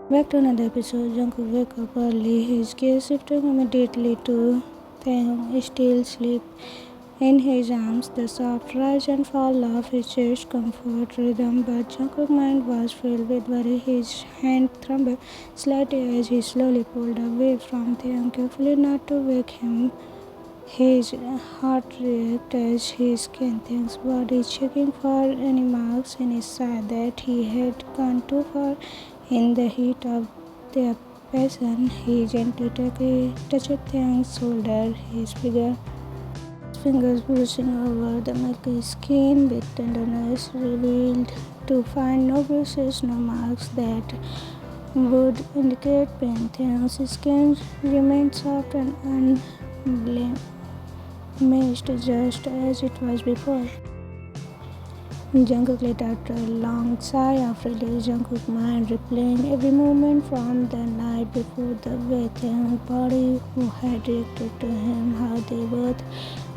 Back to another episode. Jungkook wake up early. His gaze shifting immediately to Taehyung, still asleep in his arms. The soft rise and fall of his chest comfort rhythm, but Jungkook's mind was filled with worry. His hand trembled slightly as he slowly pulled away from Taehyung, carefully not to wake him. His heart reacted as he scanned Taehyung's body, checking for any marks in his side that he had gone too far. In the heat of their passion, he gently touched Taehyung's shoulder, his fingers brushing over the milky skin with tenderness, revealed to find no bruises, no marks that would indicate pain. Taehyung's skin remained soft and unblemished, just as it was before. Jungkook let out a long sigh of relief. Jungkook's mind replaying every moment from the night before, the way Taehyung's body who had reacted to him, how they both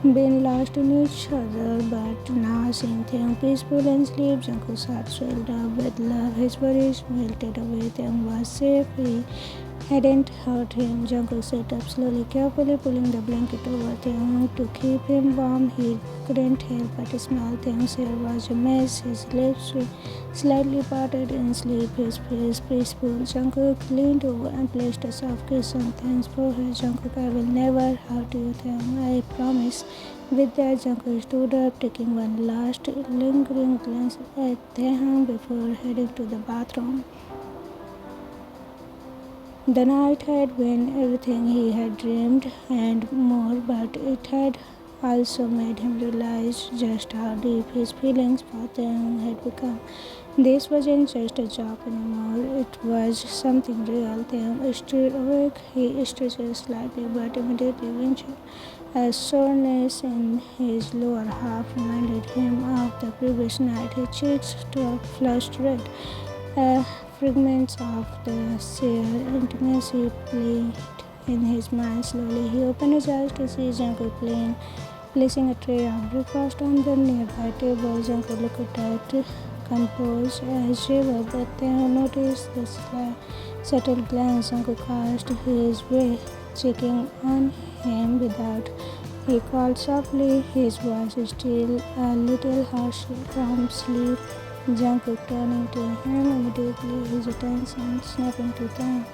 been lost in each other. But now seeing Taehyung peaceful and sleep, Jungkook's heart swelled up with love. His worries melted away. Taehyung was safe. He hadn't hurt him. Jungkook sat up slowly, carefully pulling the blanket over Taehyung to keep him warm. He couldn't help but smile. Taehyung's hair was a mess, his lips were slightly parted in sleep, his face peaceful. Jungkook leaned over and placed a soft kiss on Taehyung's forehead. Jungkook, I will never hurt you, Taehyung, I promise. With that, Jungkook stood up, taking one last lingering glance at Taehyung before heading to the bathroom. The night had been everything he had dreamed and more, but it had also made him realize just how deep his feelings for Taehyung had become. This wasn't just a joke anymore, it was something real. Taehyung stood awake, he stretched slightly but immediately winced. A soreness in his lower half reminded him of the previous night. His cheeks flushed red. Fragments of the shared intimacy played in his mind. Slowly, he opened his eyes to see Jungkook placing a tray of breakfast on the nearby table. Jungkook looked at composed as ever, but then noticed the subtle glance Jungkook cast his way, checking on him without. He called softly, his voice still a little harsh from sleep. Jungkook turning to him immediately, his attention snapping to them.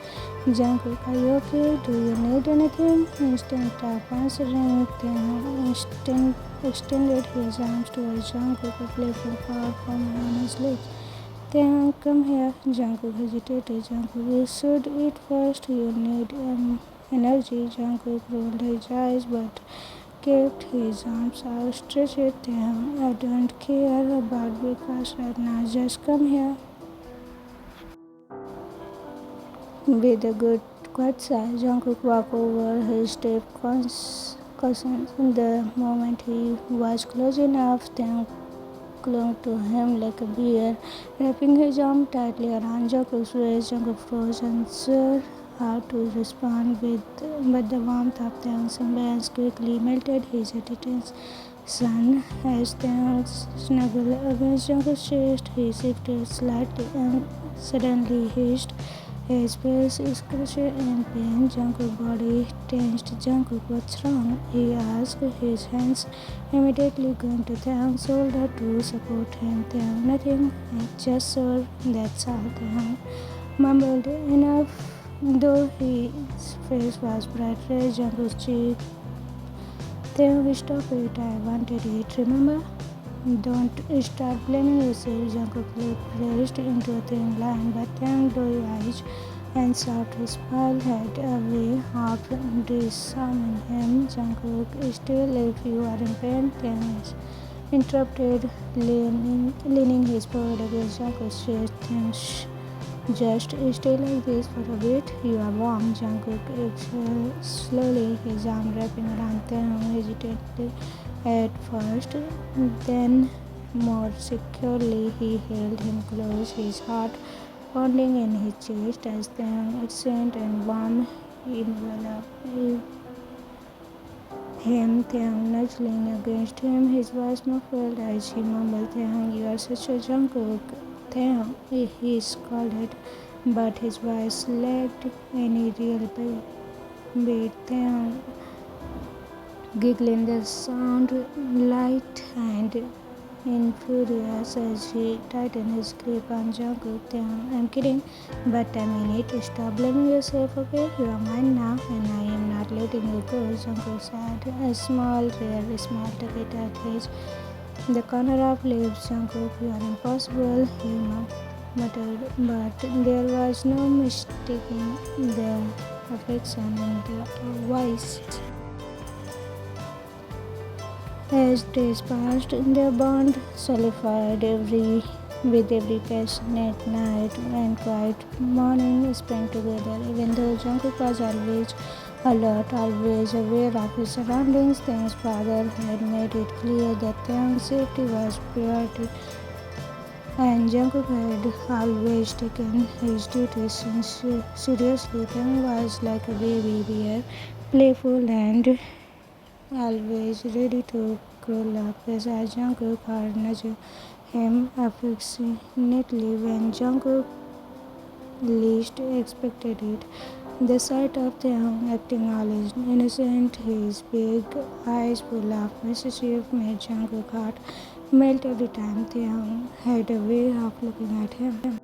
Jungkook, are you okay? Do you need anything? Instant of answering, Taehyung extended his arms towards Jungkook, a playful paw forming on his lips. Taehyung, come here. Jungkook hesitated. Jungkook, you should eat first. You need energy. Jungkook rolled his eyes, but kept his arms outstretched. Taehyung, I don't care about breakfast right now. Just come here. With a good quiet sigh, Jungkook walked over his step caution. The moment he was close enough, Taehyung clung to him like a bear, wrapping his arm tightly around Jungkook's waist. Jungkook froze, unsure how to respond, but the warmth of Taehyung's embrace quickly melted his hesitance. Son, as Taehyung snuggled against Jungkook's chest, he shifted slightly and suddenly hissed. His face scratched in pain. Jungkook's body tensed. Jungkook, what's wrong? He asked, his hands immediately going to Taehyung's shoulder to support him. Taehyung, nothing, it's just sore, that's all. Taehyung mumbled enough, though his face was bright red. Jungkook's cheek. Taehyung, stop it, I wanted it, remember? Don't start blaming yourself. Jungkook lip pressed into a thin line, but Taehyung blue eyes and soft smile had a way of disarming him. Jungkook, still if you are in pain, Taehyung interrupted, leaning his forehead against Jungkook's chest. Taehyung, shh. Just stay like this for a bit. You are warm. Jungkook exhaled slowly, his arm wrapping around Taehyung hesitantly at first. Then, more securely, he held him close, his heart pounding in his chest as Taehyung accent and warm enveloped him. Taehyung nuzzling against him, his voice muffled as he mumbled, Taehyung, you are such a Jungkook. Taehyung, he scolded. but his voice lacked any real beat. Taehyung giggling the sound light and infuriates as he tightened his grip on Jungkook. Taehyung, I'm kidding, but I mean it. Stop blaming yourself, okay? You are mine now, and I am not letting you go. Jungkook said, a small, rare smile tugged at his the corner of lips. Jungkook, you are impossible, he muttered, but there was no mistaking the affection in the voice. As days passed, their bond solidified with every passionate night and quiet morning spent together. Even though Jungkook was always alert, always aware of his surroundings, Taehyung's father had made it clear that Taehyung's safety was priority, and Jungkook had always taken his duties seriously. Taehyung was like a baby bear, playful and always ready to curl up beside Jungkook or nudge him affectionately when Jungkook least expected it. The sight of Taehyung acting all innocent, his big eyes full of mischief, made Jungkook's heart melt every time Taehyung had a way of looking at him.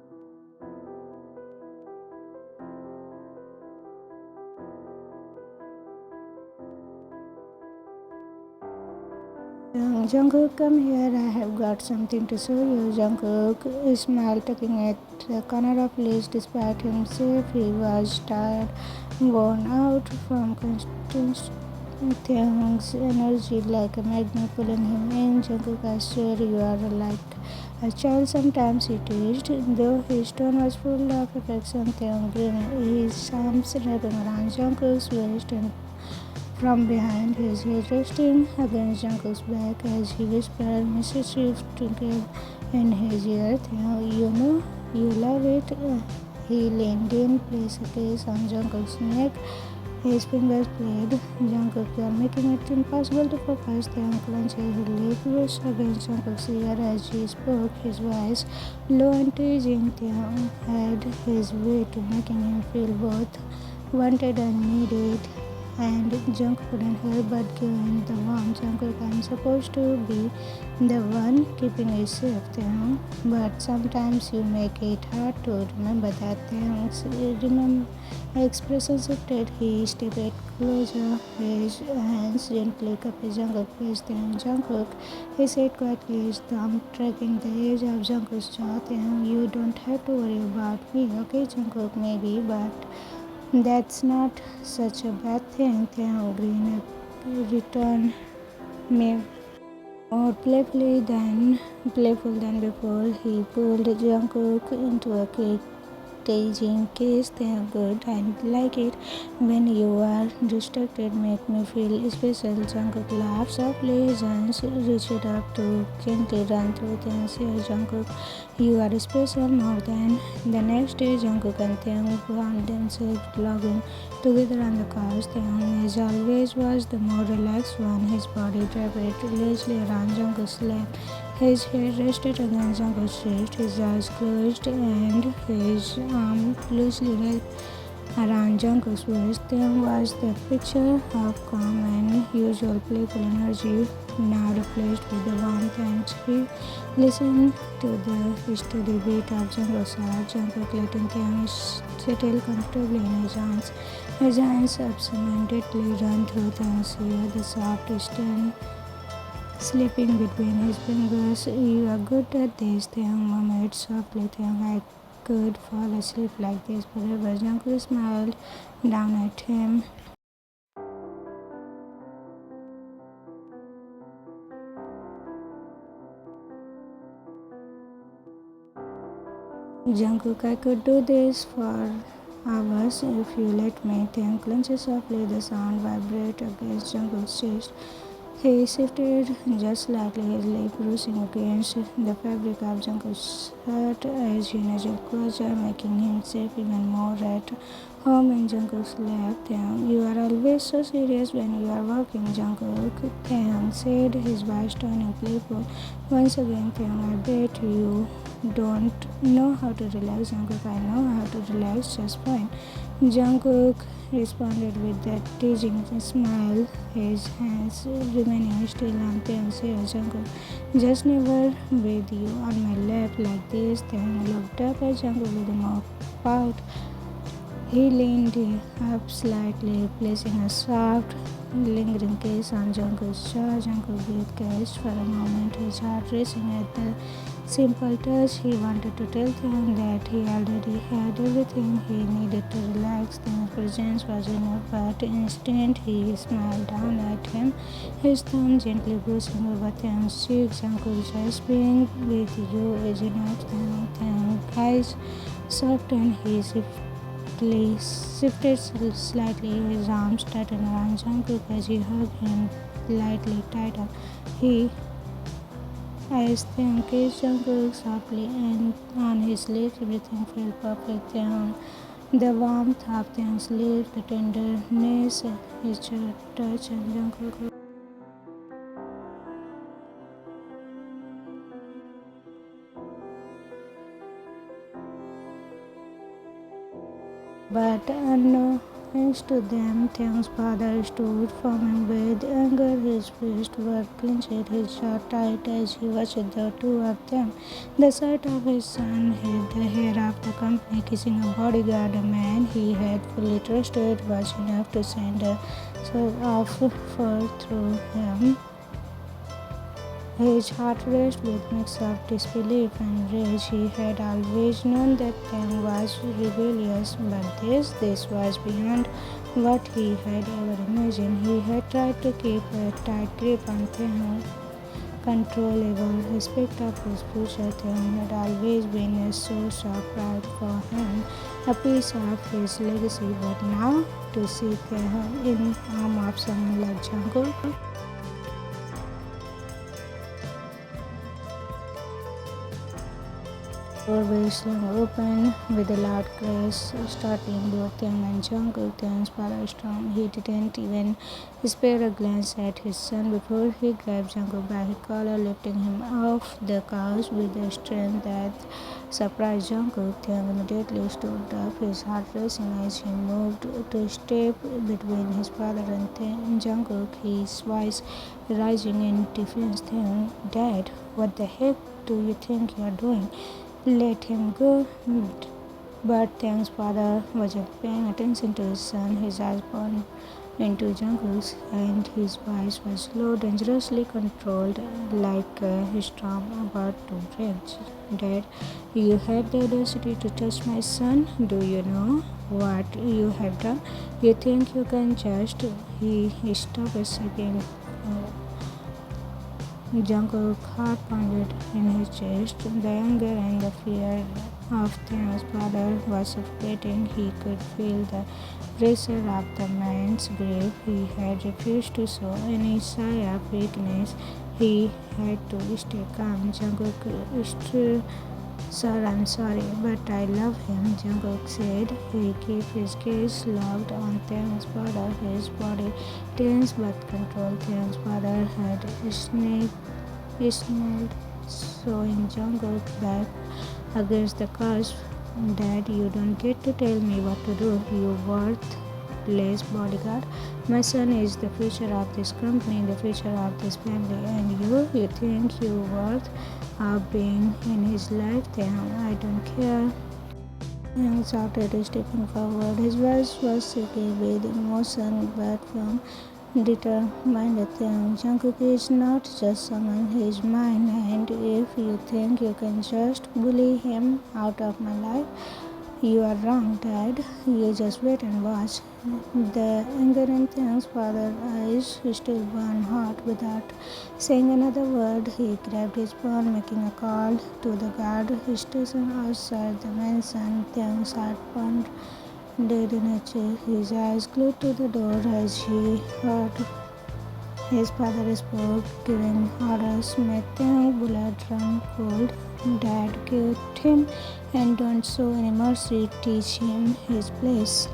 Jungkook, come here, I have got something to show you. Jungkook smiled, tugging at the corner of lips. Despite himself, he was tired, worn out from constant Taehyung's energy like a magnet pulling him in. Jungkook, I swear you are like a child sometimes, he teased, though his tone was full of affection. Taehyung grinned, his arms wrapping around Jungkook's waist and from behind, his head resting against Jungkook's back as he whispered mischief twinkle in his ear. You know, you love it. He leaned in, placed a kiss on Jungkook's neck. His fingers played. Jungkook, you are making it impossible to focus. Taehyung clenched his lips against Jungkook's ear as he spoke, his voice low and teasing. Taehyung had his way to making him feel both wanted and needed, and Jungkook couldn't help but give him the warmth. Jungkook, I'm supposed to be the one keeping you safe, Taehyung, but sometimes you make it hard to remember that. Taehyung's expression shifted. He stepped closer, his hands gently cupped Jungkook's face. Jungkook, he said quietly, his thumb tracking the edge of Jungkook's jaw. Taehyung, you don't have to worry about me, okay, Jungkook, maybe, but that's not such a bad thing. Taehyung returned me more playful than before. He pulled Jungkook into a quick teasing kiss. They are good. I like it when you are distracted. Make me feel special. Jungkook laughed softly. His hands reached up to gently run through Taehyung's hair. Jungkook, you are special more than the next day. Jungkook and Taehyung found themselves logging together on the couch. Taehyung, as always, was the more relaxed one. His body draped loosely around Jungkook's lap. His head rested against Jungkook's chest, his eyes closed, and his arm loosely wrapped around Jungkook's waist. Taehyung was the picture of calm and usual playful energy, now replaced with the warmth and speed. Listened to the steady beat of Jungkook's heart. Jungkook letting Taehyung settle comfortably in his arms. His hands absently run through Taehyung's hair, the soft skin slipping between his fingers. You are good at this, Taehyung murmured softly. Taehyung, I could fall asleep like this forever. Jungkook smiled down at him. Jungkook, I could do this for hours if you let me. Taehyung clenches softly. The sound vibrated against Jungkook's chest. He shifted just slightly, his lip bruising against the fabric of Jungkook's shirt as he nudged closer, making him feel even more at home in Jungkook's lap. Taehyung, you are always so serious when you are walking, Jungkook, Taehyung said, his voice turning playful. Once again, Taehyung, I bet you don't know how to relax, Jungkook. I know how to relax just fine. Jungkook responded with that teasing smile, his hands remaining still on Taehyung's hair. Jungkook, just never with you on my lap like this. Taehyung looked up at Jungkook with a mock pout. He leaned up slightly, placing a soft, lingering kiss on Jungkook's jaw. Jungkook breathed catched for a moment, his heart racing at the simple touch. He wanted to tell him that he already had everything he needed to relax. His presence was enough, but instead he smiled down at him, his thumb gently brushing over Taehyung's cheek. Jungkook, just being with you is enough. Taehyung's eyes softened, he shifted slightly, his arms tightened around Jungkook as he hugged him lightly tighter. He as Taehyung kissed Jungkook softly and on his lips, everything felt perfect. The warmth of Taehyung's lips, the tenderness, his touch, and Jungkook. But unbeknownst to them, Taehyung's father stood firm with anger. His fists were clenched, his jaw tight as he watched the two of them. The sight of his son, the head of the company, kissing a bodyguard, a man he had fully trusted, was enough to send a surge of fear through him. His heart raced with mix of disbelief and rage. He had always known that Taehyung was rebellious, but this was beyond what he had ever imagined. He had tried to keep a tight grip on Taehyung, controllable aspect of his future. Taehyung had always been a source of pride for him, a piece of his legacy. But now, to see Taehyung in arm of someone like Jungkook, doorway swung open with a loud crash, startling both Taehyung and Jungkook. Taehyung's father stormed. He didn't even spare a glance at his son before he grabbed Jungkook by his collar, lifting him off the couch with a strength that surprised Jungkook. Taehyung immediately stood up, his heart racing as he moved to step between his father and Jungkook, his voice rising in defiance. Taehyung, Dad, what the heck do you think you're doing? Let him go. But Taehyung's father wasn't paying attention to his son. His eyes burned into Jungkook's, and his voice was slow, dangerously controlled, like a storm about to rage. Dad, you have the audacity to touch my son? Do you know what you have done? You think you can just... He stopped a second. Jungkook's heart pounded in his chest. The anger and the fear of Taehyung's father was suffocating. He could feel the pressure of the man's grief. He had refused to show any sign of weakness. He had to stay calm. Jungkook, sir, I'm sorry, but I love him, Jungkook said. He kept his gaze locked on Taehyung's father, his body tense but controlled. Taehyung's father had snarled, showing Jungkook back against the couch. Dad, you don't get to tell me what to do, you worthless bodyguard. My son is the future of this company, the future of this family, and you think you're worth of being in his life? Taehyung, I don't care. Taehyung shouted, stepping forward. His voice was shaky with emotion but firm, determined. Taehyung, Jungkook is not just someone, he is mine, and if you think you can just bully him out of my life, you are wrong, Dad. You just wait and watch. The anger in Taehyung's father's eyes still burned hot. Without saying another word, he grabbed his phone, making a call to the guard station outside the mansion. Taehyung's heart pounded in his chest, his eyes glued to the door as he heard His father spoke, giving orders, made Taehyung blood run cold. Dad killed him and don't show any mercy, teach him his place.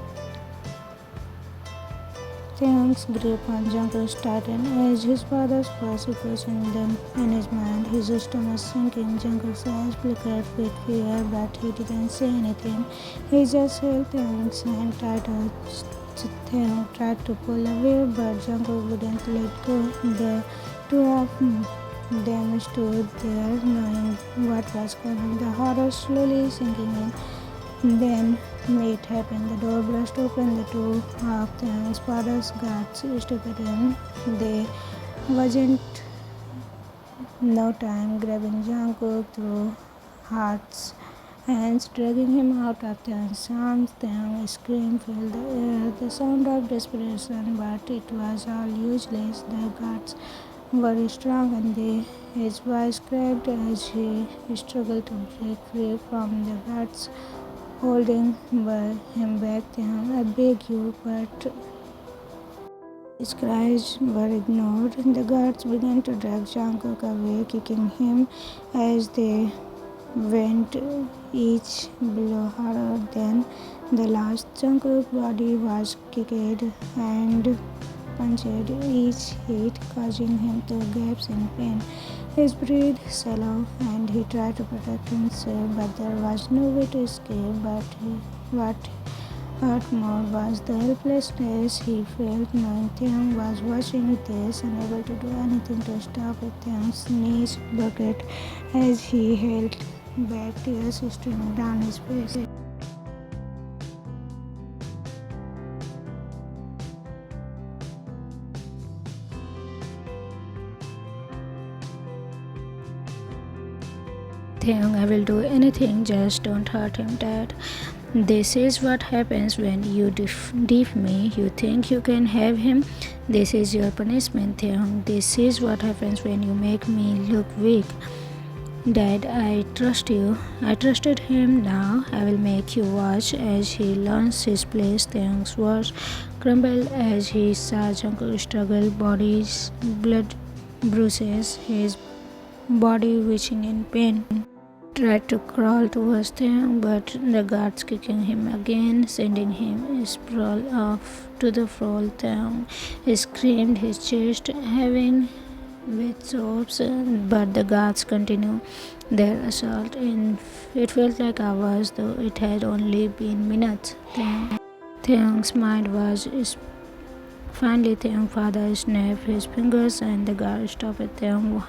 Taehyung's grip on Jungkook tightened as his father's voice echoes in his mind. His stomach sinking. Jungkook's eyes flickered with fear, but he didn't say anything. He just held Taehyung's hand tighter. Taehyung tried to pull away, but Jungkook wouldn't let go. The two of them stood there, knowing what was coming. The horror slowly sinking in. Then it happened. The door burst open. The two of Taehyung's father's guards stepped in. They wasn't no time, grabbing Jungkook through Hart's hands, dragging him out of Taehyung's arms. Taehyung screamed filled the air, the sound of desperation, but it was all useless. The guards were strong and his voice cracked as he struggled to break free from the guards holding him back. Taehyung, I beg you, but his cries were ignored. The guards began to drag Jungkook away, kicking him as they went, each blow harder than the last. Jungkook's body was kicked and punched, each hit causing him to gasp in pain. His breath shallow, and he tried to protect himself, but there was no way to escape. But what hurt more was the helplessness he felt, knowing Taehyung was watching this, unable to do anything to stop it. Taehyung's knees buckled as he held back, tears streaming down his face. Taehyung, I will do anything, just don't hurt him, Dad. This is what happens when you deaf me. You think you can have him? This is your punishment, Taehyung. This is what happens when you make me look weak. Dad, I trust you. I trusted him. Now I will make you watch as he learns his place. Taehyung's words crumbled as he saw Jungkook struggle, body's blood bruises, his body witching in pain. Tried to crawl towards Taehyung, but the guards kicking him again, sending him sprawl off to the floor. Taehyung screamed, his chest heaving with sobs, but the guards continued their assault. It felt like hours, though it had only been minutes. Taehyung's mind was finally. Taehyung's father snapped his fingers, and the guard stopped. Taehyung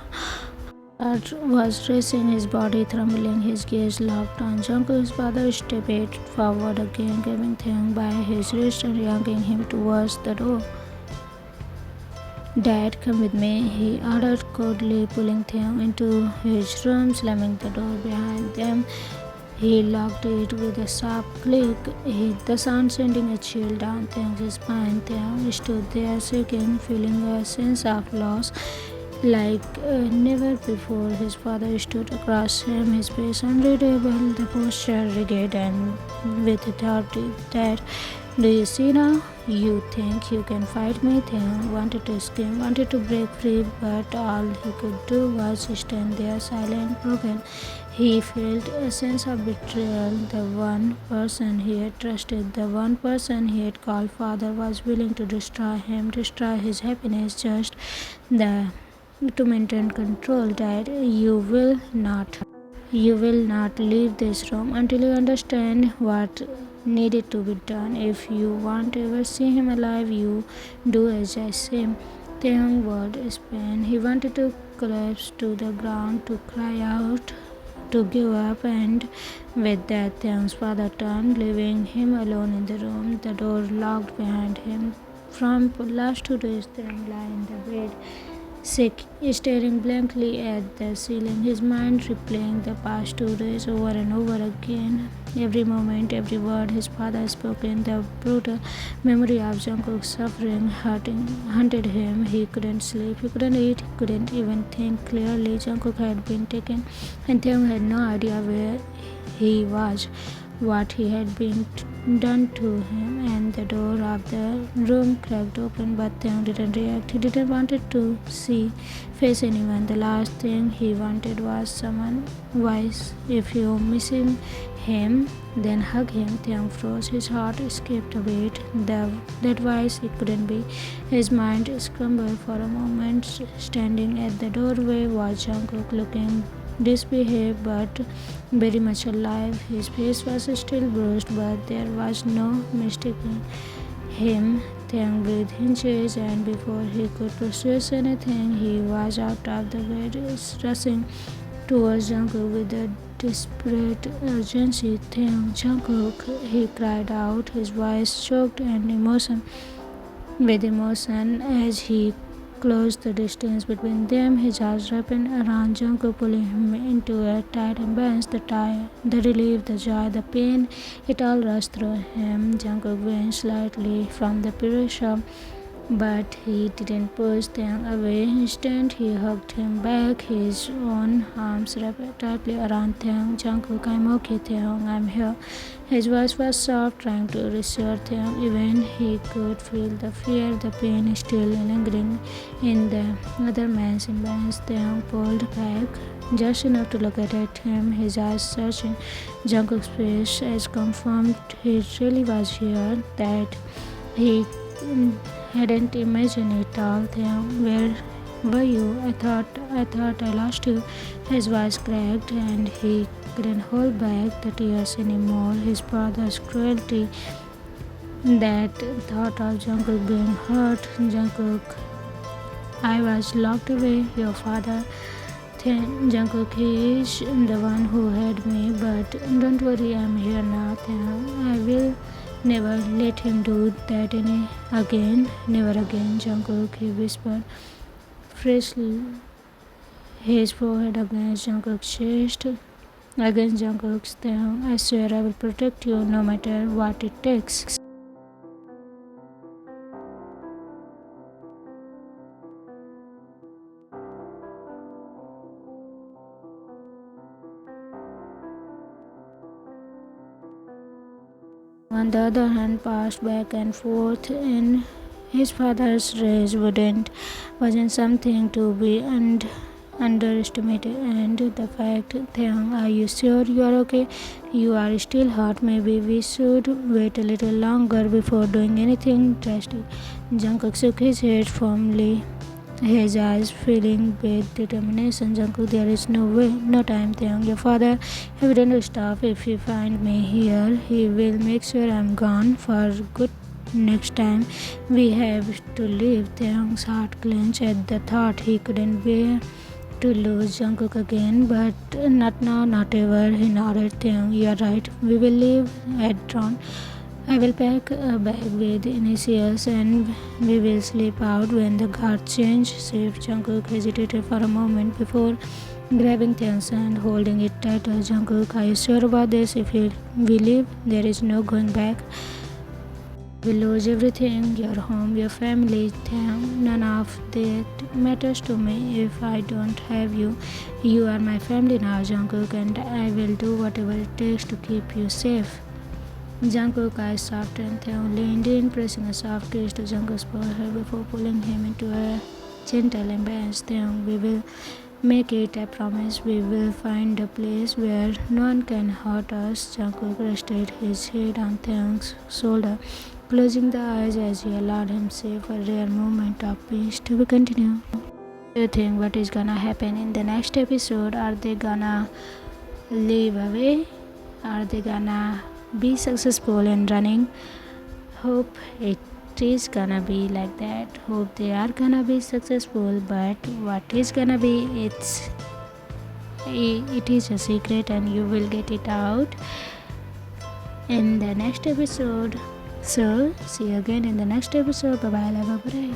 was racing, his body trembling, his gaze locked on Jungkook's father. Stepped forward again, grabbing Taehyung by his wrist and yanking him towards the door. Dad, come with me, he ordered coldly, pulling Taehyung into his room, slamming the door behind them. He locked it with a sharp click, the sound sending a chill down Taehyung's spine. Taehyung stood there shaking, feeling a sense of loss like never before. His father stood across him, his face unreadable, the posture rigid and with authority. Dad, do you see now? You think you can fight me? Taehyung wanted to scream, wanted to break free, but all he could do was stand there silent, broken. He felt a sense of betrayal. The one person he had trusted, the one person he had called father, was willing to destroy him, destroy his happiness, just to maintain control. Dad, you will not leave this room until you understand what needed to be done. If you want to ever see him alive, you do as I say. Taehyung word span. He wanted to collapse to the ground, to cry out, to give up, and with that Taehyung's father turned, leaving him alone in the room, the door locked behind him. From last 2 days, Taehyung lay in the bed, sick, staring blankly at the ceiling, his mind replaying the past 2 days over and over again. Every moment, every word his father spoke in the brutal memory of Jungkook's suffering haunted him. He couldn't sleep, he couldn't eat, he couldn't even think clearly. Jungkook had been taken, and Taehyung had no idea where he was, what he had been done to him, and the door of the room cracked open, but Taehyung didn't react. He didn't want to face anyone. The last thing he wanted was someone wise. If you missing him, then hug him. Taehyung froze. His heart skipped a beat. That wise it couldn't be. His mind scrambled for a moment. Standing at the doorway was Jungkook, looking disbehaved but very much alive. His face was still bruised, but there was no mistaking him. Taehyung breathed inches, and before he could process anything, he was out of the bed, rushing towards Jungkook with a desperate urgency. Taehyung, Jungkook, he cried out, his voice choked and emotion as he closed the distance between them. His arms wrapped around Jungkook, pulling him into a tight embrace. The relief, the joy, the pain, it all rushed through him. Jungkook winced slightly from the pressure, but he didn't push Taehyung away. Instead, he hugged him back, his own arms wrapped tightly around Taehyung. Jungkook, I'm okay, Taehyung, I'm here. His voice was soft, trying to reassure Taehyung. Even he could feel the fear, the pain still lingering in the other man's embrace. Taehyung pulled back just enough to look at him, his eyes searching Jungkook's face as confirmed he really was here, that he hadn't imagined it all. Taehyung, where were you? I thought I lost you. His voice cracked, and he couldn't hold back the tears anymore. His father's cruelty, that thought of Jungkook being hurt. Jungkook, I was locked away. Your father, Jungkook, he is the one who had me, but don't worry, I'm here now. Taehyung, I will never let him do that again. Never again, Jungkook, he whispered, freshly, his forehead against Jungkook's chest. Against Jungkook's. Taehyung, I swear I will protect you no matter what it takes. On the other hand, passed back and forth in his father's rage wasn't something to be underestimated, and the fact, Taehyung, are you sure you are okay? You are still hurt. Maybe we should wait a little longer before doing anything drastic. Jungkook shook his head firmly, his eyes filling with determination. Jungkook, there is no way, no time, Taehyung. Your father, he wouldn't stop if he find me here. He will make sure I'm gone for good. Next time we have to leave. Taehyung's heart clenched at the thought. He couldn't bear to lose Jungkook again, but not now, not ever. He nodded. Taehyung, you are right. We will leave at dawn. I will pack a bag with initials, and we will sleep out when the guard change shift. Jungkook hesitated for a moment before grabbing Taehyung's hand, holding it tighter. Jungkook, are you sure about this? If we leave, there is no going back. We lose everything, your home, your family. Taehyung, none of that matters to me if I don't have you. You are my family now, Jungkook, and I will do whatever it takes to keep you safe. Jungkook's eyes softened. Taehyung leaned in, pressing a soft kiss to Jungkook's forehead before pulling him into a gentle embrace. Taehyung, we will make it, I promise. We will find a place where no one can hurt us. Jungkook rested his head on Taehyung's shoulder, closing the eyes as he allowed himself a rare moment of peace. To be continued. Do you think what is gonna happen in the next episode? Are they gonna live away? Are they gonna be successful in running? Hope it is gonna be like that. Hope they are gonna be successful, but what is gonna be, it is a secret, and you will get it out in the next episode. So see you again in the next episode. Bye bye. Bye bye.